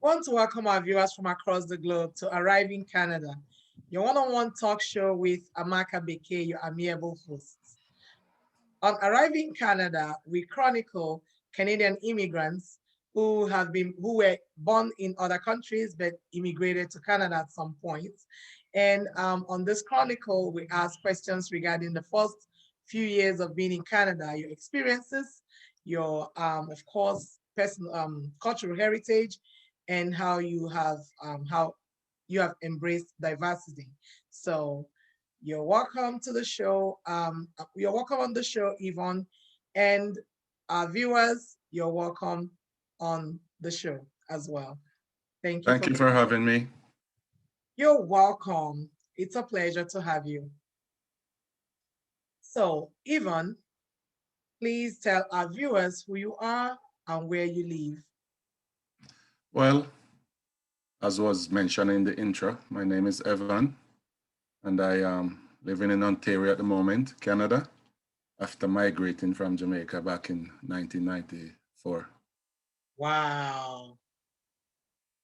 Want to welcome our viewers from across the globe to Arriving Canada, your one-on-one talk show with Amaka, Bekee, your amiable hosts. On Arriving Canada, we chronicle Canadian immigrants who were born in other countries but immigrated to Canada at some point. And on this chronicle, we ask questions regarding the first few years of being in Canada, your experiences, your, of course, personal cultural heritage, and how you have embraced diversity. So you're welcome to the show. You're welcome on the show, Evon, and our viewers, you're welcome on the show as well. Thank you Thank you for having me. You're welcome. It's a pleasure to have you. So, Evon, please tell our viewers who you are and where you live. Well, as was mentioned in the intro, my name is Evon, and I am living in Ontario at the moment, Canada, after migrating from Jamaica back in 1994. Wow.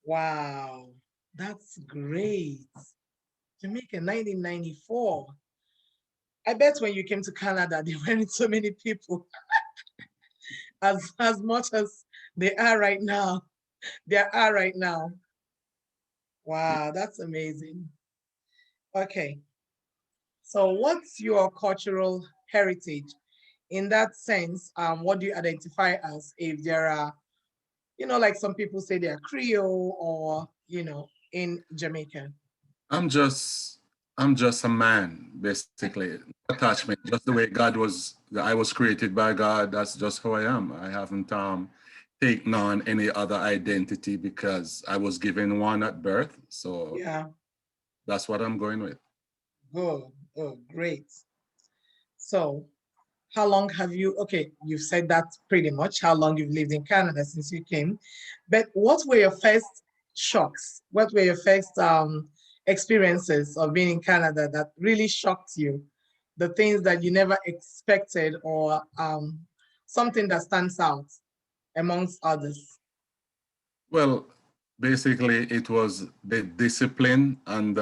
Wow. That's great. Jamaica, 1994. I bet when you came to Canada, there weren't so many people as much as they are right now. There are right now. Wow, that's amazing. Okay. So what's your cultural heritage? In that sense, what do you identify as if there are, like some people say they're Creole or, in Jamaica? I'm just I'm just a man, basically. Attachment, just the way I was created by God. That's just who I am. I haven't taken on any other identity because I was given one at birth. So Yeah, that's what I'm going with. good. Oh, great. So how long have okay, you've said that pretty much, how long you've lived in Canada since you came, but what were your first shocks? What were your first experiences of being in Canada that really shocked you? The things that you never expected or something that stands out amongst others? Well, basically, it was the discipline and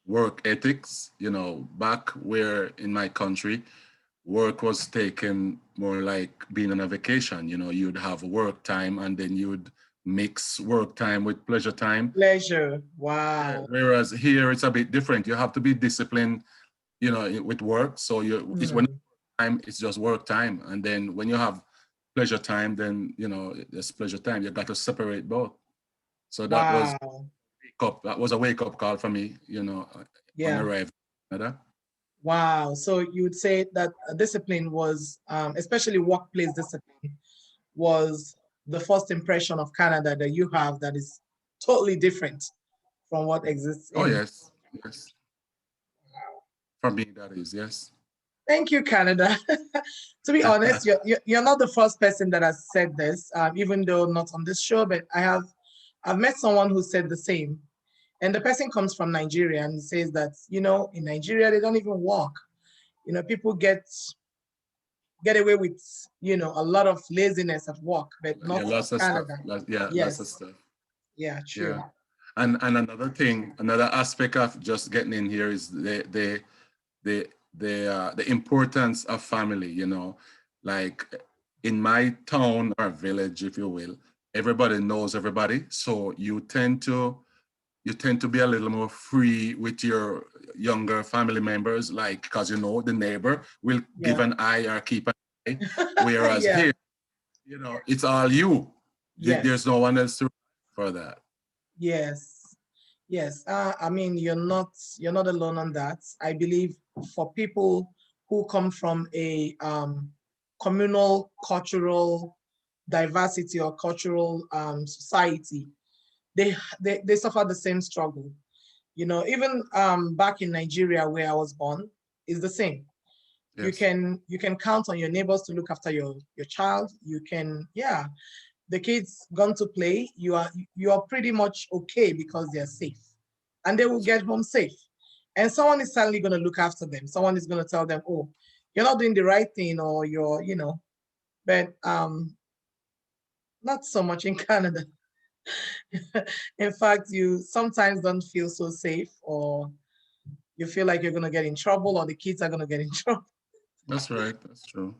work ethics. Back where in my country, work was taken more like being on a vacation. You'd have work time and then you'd mix work time with pleasure time. Pleasure. Yeah, Wow. whereas here it's a bit different. You have to be disciplined, with work. So it's when Mm. time, it's just work time. And then when you have pleasure time, then it's pleasure time. You got to separate both. So Wow. that was a wake-up call for me, on Yeah. arrival in Canada. Wow. So you would say that discipline was, especially workplace discipline, was the first impression of Canada that you have that is totally different from what exists Oh in. yes, yes. For me, that is yes. Thank you, Canada. To be honest, you're not the first person that has said this, even though not on this show, but I've met someone who said the same. And the person comes from Nigeria and says that, in Nigeria, they don't even walk. People get away with, a lot of laziness at work, but Yeah, not lots of stuff. Canada. Yeah, lots of Yes. stuff. Yeah, true. Yeah. And another thing, another aspect of just getting in here is the importance of family. Like in my town or village, if you will, everybody knows everybody, so you tend to be a little more free with your younger family members, like because the neighbor will give Yeah. an eye or keep an eye, whereas Yeah. here, it's all you. There's Yes. no one else to for that. Yes. Yes. I mean, you're not alone on that. I believe for people who come from a communal cultural diversity or cultural society, they suffer the same struggle. Even back in Nigeria where I was born, is the same. Yes. You can count on your neighbors to look after your child. You can, yeah, the kids gone to play, you are pretty much okay because they're safe and they will get home safe. And someone is suddenly going to look after them. Someone is going to tell them, oh, you're not doing the right thing, or but not so much in Canada. In fact, you sometimes don't feel so safe, or you feel like you're going to get in trouble, or the kids are going to get in trouble. That's right. That's true.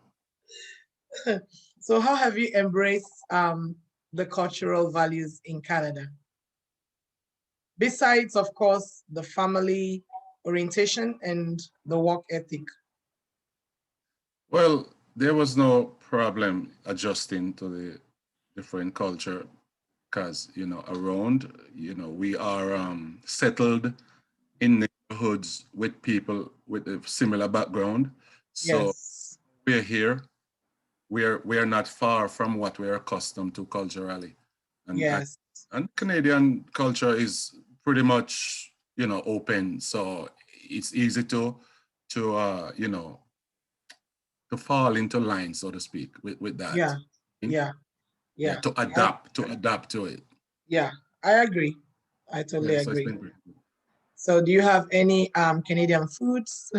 So, how have you embraced the cultural values in Canada? Besides, of course, the family orientation and the work ethic. Well, there was no problem adjusting to the different culture because, around, we are settled in neighborhoods with people with a similar background. So Yes. we're here. We are not far from what we're accustomed to culturally. And, and Yes. and Canadian culture is pretty much, open. So it's easy to fall into line, so to speak, with that. Yeah. Yeah. Yeah, Yeah. to I, adapt to it. yeah. I agree. I totally Yeah, so it's agree. been great. So, do you have any Canadian foods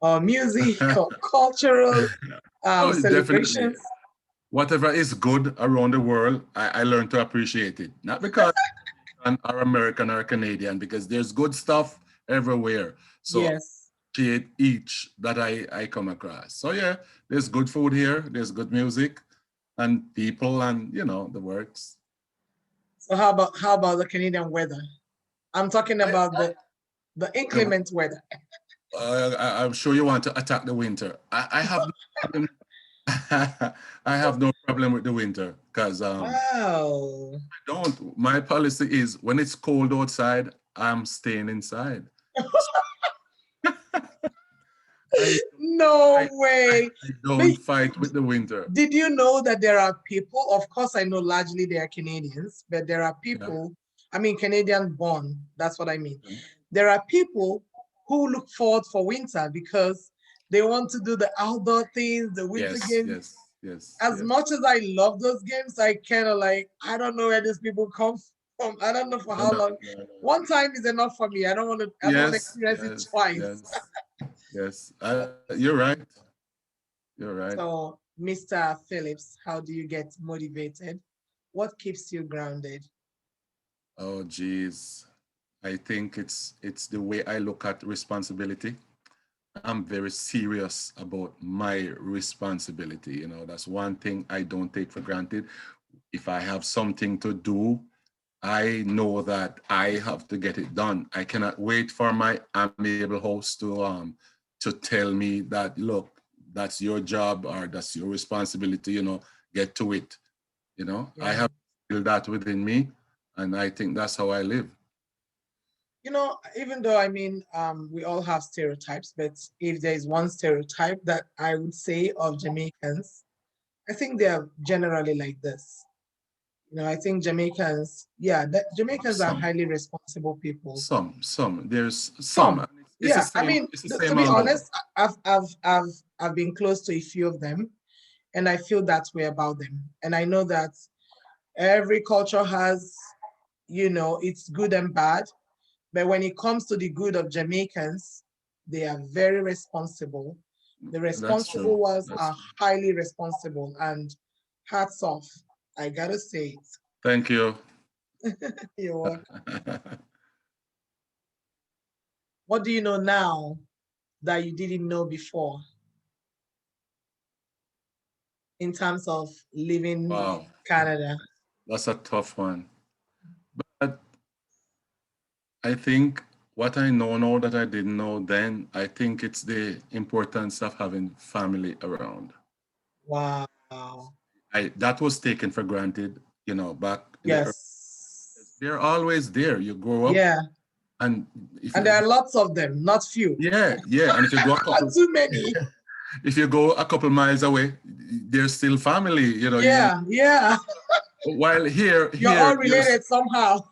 or music or cultural Oh, definitely. celebrations? Whatever is good around the world, I learn to appreciate it. Not because I'm or American or Canadian, because there's good stuff everywhere. So Yes. appreciate each that I come across. So yeah, there's good food here, there's good music and people and the works. So, how about the Canadian weather? I'm talking I, about the the, inclement weather. I'm sure you want to attack the winter. I have no problem. I have no problem with the winter because Wow. I don't. My policy is when it's cold outside, I'm staying inside. I No I, way. I But don't fight with the winter. did you know that there are people, of course, I know largely they are Canadians, but there are Yeah. people, I mean, Canadian born, that's what I mean. There are people who look forward for winter because they want to do the outdoor things, the winter Yes, games. yes, yes, As yes. much as I love those games, I kind of like, I don't know where these people come from. I don't know for No, how no, long. no, no. One time is enough for me. I don't want to Yes, experience it yes, twice. yes, yes. You're right. You're right. So, Mr. Phillips, how do you get motivated? What keeps you grounded? Oh, geez. I think it's the way I look at responsibility. I'm very serious about my responsibility. That's one thing I don't take for granted. If I have something to do, I know that I have to get it done. I cannot wait for my amiable host to tell me that, look, that's your job or that's your responsibility, get to it. I Yeah. have to feel that within me, and I think that's how I live. Even though I mean, we all have stereotypes, but if there is one stereotype that I would say of Jamaicans, I think they are generally like this. I think Jamaicans, yeah, Jamaicans are Some, highly responsible people. there's some. Some, It's the yeah. I same. mean, It's the to same be all over. honest, I've been close to a few of them, and I feel that way about them. And I know that every culture has, it's good and bad. But when it comes to the good of Jamaicans, they are very responsible. The That's responsible true. ones That's are true. highly responsible, and hats off. I gotta say Thank you. it. You're welcome. What do you know now that you didn't know before in terms of living Wow, Canada? that's a tough one. But I think what I know now that I didn't know then, I think it's the importance of having family around. Wow. That was taken for granted, back in the early. Yes. They're always there. You grow up Yeah. and if And you there are lots of them, not few. yeah, yeah. And if you go a couple Too many. if you go a couple miles away, there's still family, Yeah, yeah. while here You're here all related somehow.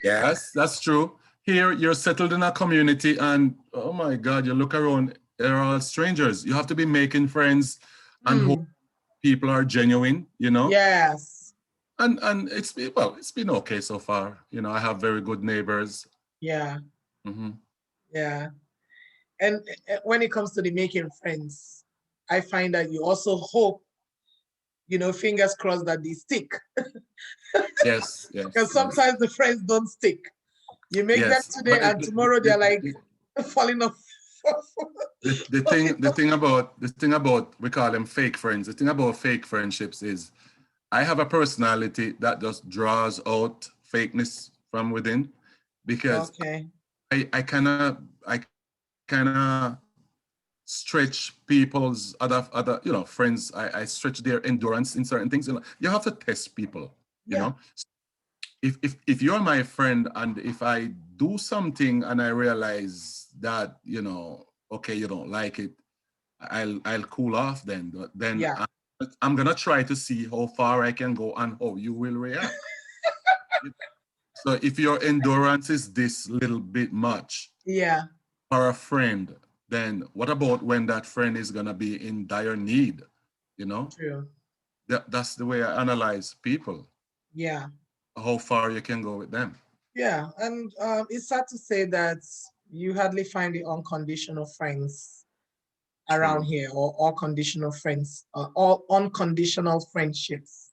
yes, that's true. Here you're settled in a community and oh my God, you look around, they're all strangers. You have to be making friends and hope Hmm. people are genuine. Yes. And it's been okay so far. I have very good neighbors. Yeah. Hmm. Yeah. And when it comes to the making friends, I find that you also hope, fingers crossed that they stick. Yes, yes, Because yes, sometimes the friends don't stick. You make them yes. today But and tomorrow they're like the, falling off. the thing about we call them fake friends. The thing about fake friendships is I have a personality that just draws out fakeness from within because Okay. I kind of stretch people's other friends. I stretch their endurance in certain things. You have to test people. You Yeah. know, if you're my friend and if I do something and I realize that okay, you don't like it, I'll cool off then. But then Yeah. I'm gonna try to see how far I can go and how you will react. So if your endurance is this little bit much Yeah. for a friend, then what about when that friend is gonna be in dire need? You know, True. that's the way I analyze people. Yeah. How far you can go with them. Yeah. And it's sad to say that you hardly find the unconditional friends around True. here, or all conditional friends, all unconditional friendships.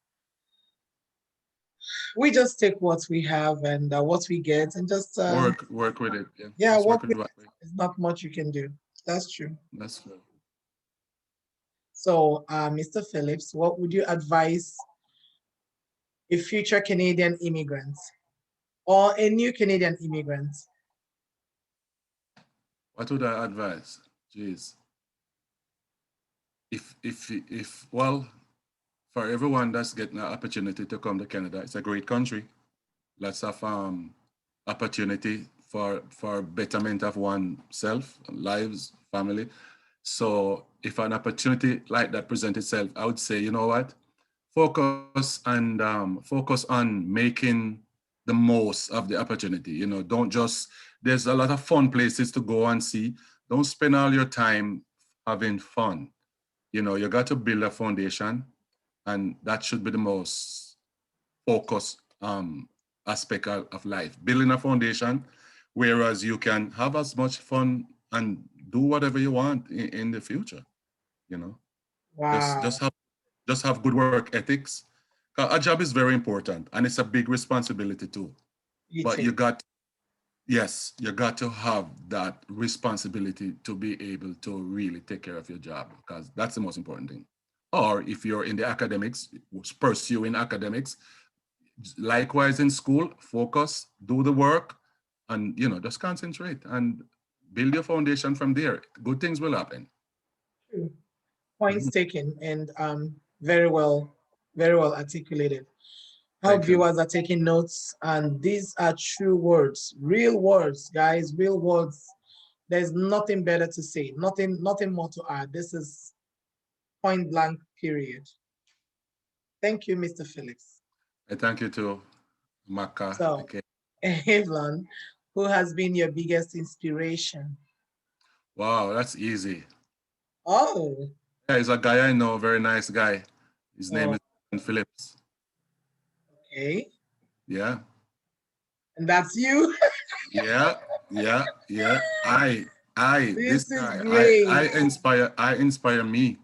We just take what we have and what we get and just Work with it. Yeah, yeah, just work work with with what. it. There's not much you can do. That's true. That's true. So Mr. Phillips, what would you advise a future Canadian immigrant or a new Canadian immigrant? What would I advise? Jeez. If well, for everyone that's getting an opportunity to come to Canada, it's a great country. Lots of opportunity for betterment of oneself, lives, family. So if an opportunity like that presents itself, I would say, you know what? Focus on making the most of the opportunity. Don't just there's a lot of fun places to go and see. Don't spend all your time having fun. You got to build a foundation, and that should be the most focused aspect of life. Building a foundation, whereas you can have as much fun and do whatever you want in the future. You know, just Wow. just have just have good work ethics. A job is very important and it's a big responsibility too. You But take. yes, you got to have that responsibility to be able to really take care of your job because that's the most important thing. Or if you're in the academics, pursuing academics, likewise in school, focus, do the work, and just concentrate and build your foundation from there. Good things will happen. True. Mhm. Points taken and very well articulated. I hope Thank you. viewers are taking notes, and these are true words, real words, guys, real words. There's nothing better to say, nothing more to add. This is point blank, period. Thank you, Mr. Phillips. I thank you too, Amaka. So, Okay. Evon, who has been your biggest inspiration? Wow, that's easy. Oh, Yeah, he's a guy I know, very nice guy. His name oh, is Phillips. okay. Yeah, And that's you. yeah, yeah. This This is guy, great. I inspire me.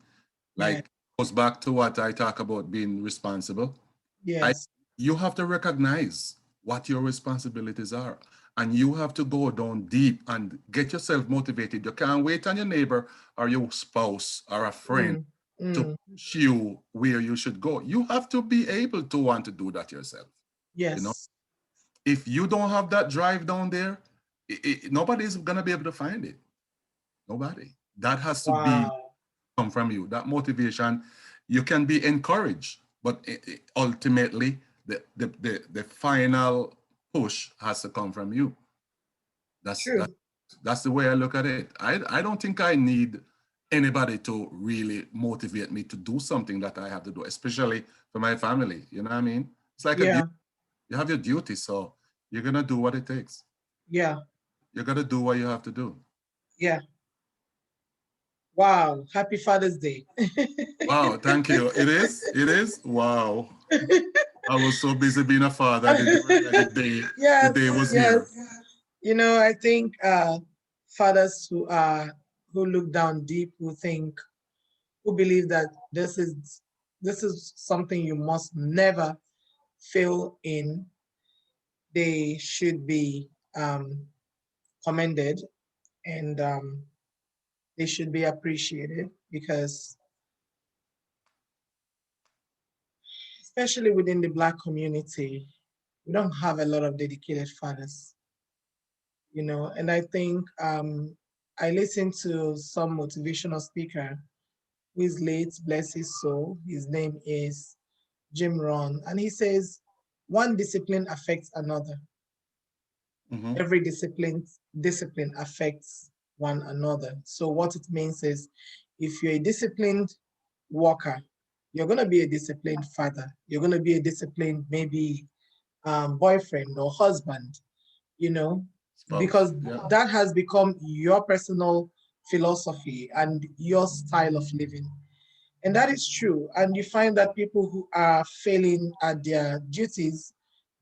Yeah, Like goes back to what I talk about being responsible. I yes. You have to recognize what your responsibilities are, and you have to go down deep and get yourself motivated. You can't wait on your neighbor or your spouse or a friend Mm, to mm, push you where you should go. You have to be able to want to do that yourself. You know, yes. if you don't have that drive down there, nobody's gonna be able to find it. Nobody. That has to be Wow. come from you. That motivation, you can be encouraged, but ultimately, the final push has to come from you. That's that, True. that's the way I look at it. I don't think I need anybody to really motivate me to do something that I have to do, especially for my family. You know what I mean? It's like a duty. Yeah. You have your duty, so you're gonna do what it takes. Yeah. You gotta do what you have to do. Yeah. Wow. Happy Father's Day. Wow, thank you. It is. It is. Wow. I was so busy being a father, I didn't realize the Yes, day was yes. here. I think fathers who look down deep, who believe that this is something you must never fail in, they should be commended, and they should be appreciated, because especially within the Black community, we don't have a lot of dedicated fathers, you know. And I think I listened to some motivational speaker who is late, bless his soul. His name is Jim Rohn, and he says, one discipline affects another. Mm-hmm. Every discipline affects one another. So what it means is, if you're a disciplined worker, you're going to be a disciplined father. You're going to be a disciplined, maybe boyfriend or husband, you know, Spouse. because Yeah. that has become your personal philosophy and your style of living. And that is true. And you find that people who are failing at their duties,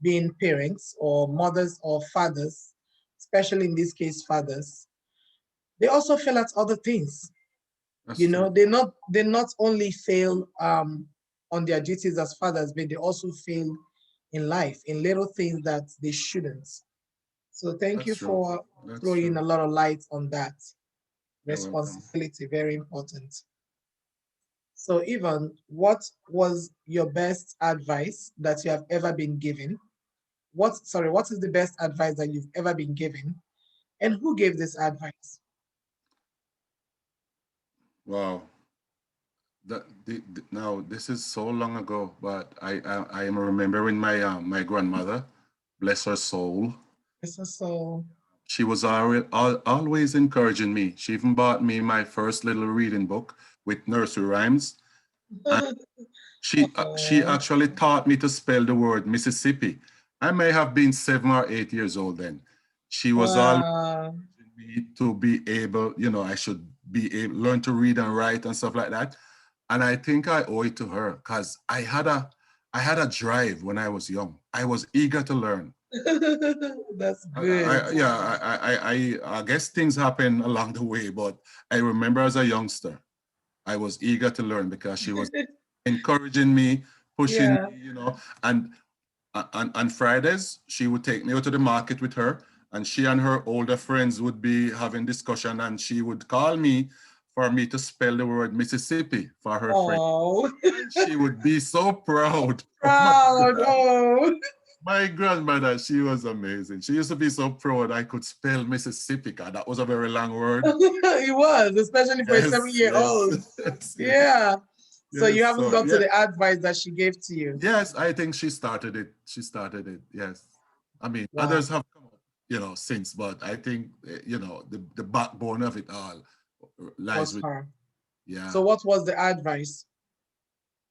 being parents or mothers or fathers, especially in this case, fathers, they also fail at other things. That's You true. know, they not only fail on their duties as fathers, but they also fail in life, in little things that they shouldn't. So thank That's you true. for That's throwing true. a lot of light on that. You're welcome. Responsibility, very important. So, Evon, what was your best advice that you have ever been given? What is the best advice that you've ever been given? And who gave this advice? Wow. Now this is so long ago, but I am remembering my grandmother, bless her soul. So, She was always encouraging me. She even bought me my first little reading book with nursery rhymes. And she oh, actually taught me to spell the word Mississippi. I may have been 7 or 8 years old then. She was always wow. encouraging me to be able, I should be able learn to read and write and stuff like that. And I think I owe it to her because I had a drive when I was young. I was eager to learn. That's good. Yeah, I guess things happen along the way, but I remember as a youngster, I was eager to learn because she was encouraging me, pushing Yeah. me, and on Fridays, she would take me out to the market with her, and she and her older friends would be having discussion, and she would call me for me to spell the word Mississippi for her friend. Oh, And she would be so proud. Oh my proud. God. Oh, My grandmother, she was amazing. She used to be so proud I could spell Mississippi. God, that was a very long word. it was, especially for a seven Yes, year yes, old. yes, yes, Yeah. So you yes. haven't So got to yeah, the advice that she gave to you. yes, I think she started it. She started it. Yes. I mean, Wow. others have come up, since, but I think, the backbone of it all lies Was with, her. So yeah. what was the advice?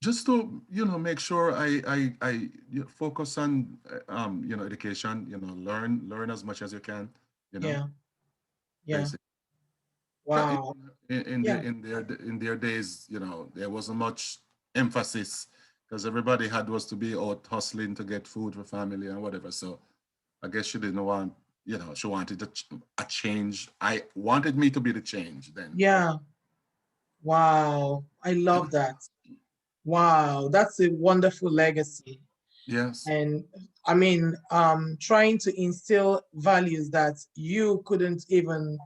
Just to, make sure I focus on, education, learn as much as you can, you know, Yeah. Yeah. basically. Yeah, Wow. Yeah. in their days, there wasn't much emphasis because everybody had was to be out hustling to get food for family and whatever. So I guess she didn't want, she wanted a change. I wanted me to be the change then. Yeah. Wow. I love that. Wow. That's a wonderful legacy. Yes, And I mean, trying to instill values that you couldn't even,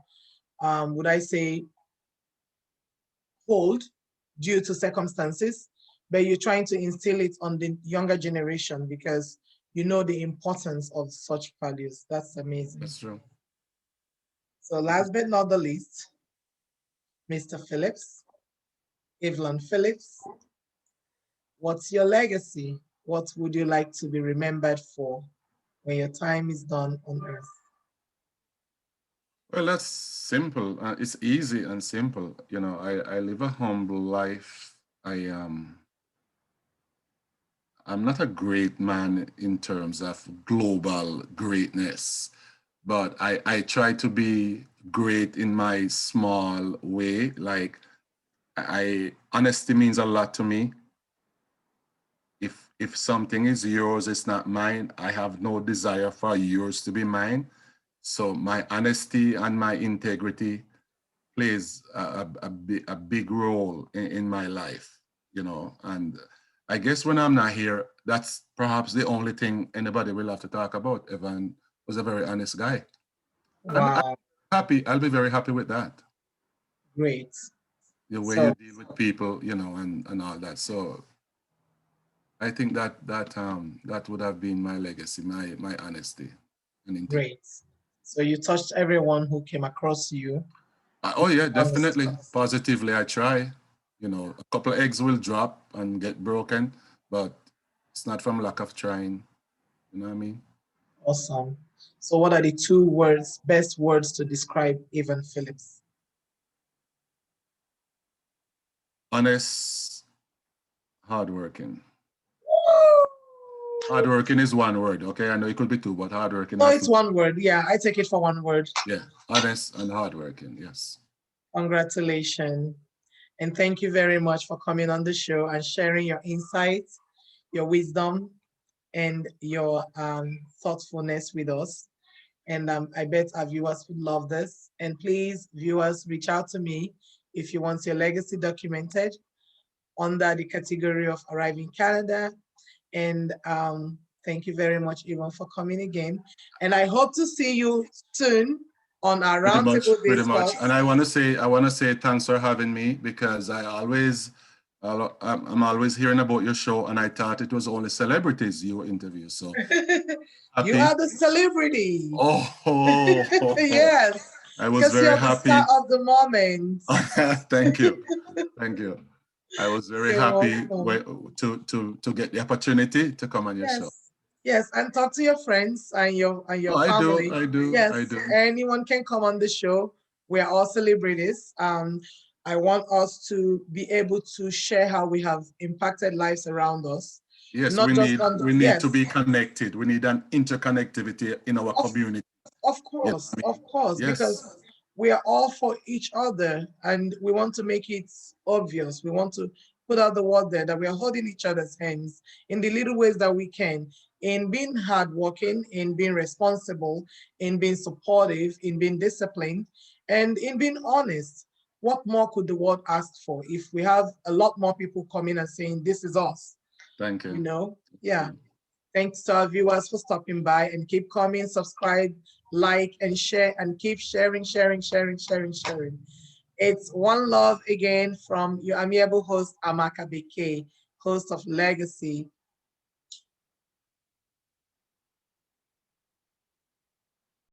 would I say, hold due to circumstances, but you're trying to instill it on the younger generation because you know the importance of such values. That's amazing. that's true. So last but not the least, Mr. Phillips, Evelyn Phillips, what's your legacy? What would you like to be remembered for when your time is done on earth? Well, that's simple. It's easy and simple. I live a humble life. I'm not a great man in terms of global greatness, but I try to be great in my small way. Like, honesty means a lot to me. If something is yours, it's not mine. I have no desire for yours to be mine. So my honesty and my integrity plays a big role in my life, and I guess when I'm not here, that's perhaps the only thing anybody will have to talk about. Evon was a very honest guy. And I'm Wow, happy, I'll be very happy with that. great. The way you So deal with people, and all that. So I think that would have been my legacy, my honesty and integrity. great. So you touched everyone who came across you. Oh yeah, Honest. definitely. Positively, I try. A couple of eggs will drop and get broken, but it's not from lack of trying. You know what I mean? Awesome. So what are the two words, best words to describe Evon Phillips? Honest, hardworking. Woo! Hardworking is one word, okay? I know it could be two, but hardworking No, has to it's be, one word. Yeah, I take it for one word. yeah, honest and hardworking, yes. Congratulations. And thank you very much for coming on the show and sharing your insights, your wisdom, and your thoughtfulness with us. And I bet our viewers would love this. And please, viewers, reach out to me if you want your legacy documented under the category of Arriving Canada. And thank you very much, Evon, for coming again. And I hope to see you soon on our Pretty much, roundtable pretty much. And discuss. I want to say thanks for having me because I'm always hearing about your show, and I thought it was only celebrities you interview. So You happy. are the celebrity. Oh, Yes, I was because very you're the star happy. of the moment. Thank you. Thank you. I was very You're happy welcome. to get the opportunity to come on your show. Yes, yes, and talk to your friends and Oh, your I do, family. I do, Yes, I do. anyone can come on the show. We are all celebrities. I want us to be able to share how we have impacted lives around us, Yes, not just on we need to yes, be connected. We need an interconnectivity in our of community. You know what I Of mean? course, because Yes, we are all for each other and we want to make it obvious. We want to put out the word there that we are holding each other's hands in the little ways that we can, in being hardworking, in being responsible, in being supportive, in being disciplined, and in being honest. What more could the world ask for if we have a lot more people coming and saying, this is us, thank you. Yeah. Thanks to our viewers for stopping by and keep coming, subscribe, like, and share, and keep sharing, sharing, sharing, sharing, sharing. It's one love again from your amiable host, Amaka Bekee, host of Legacy.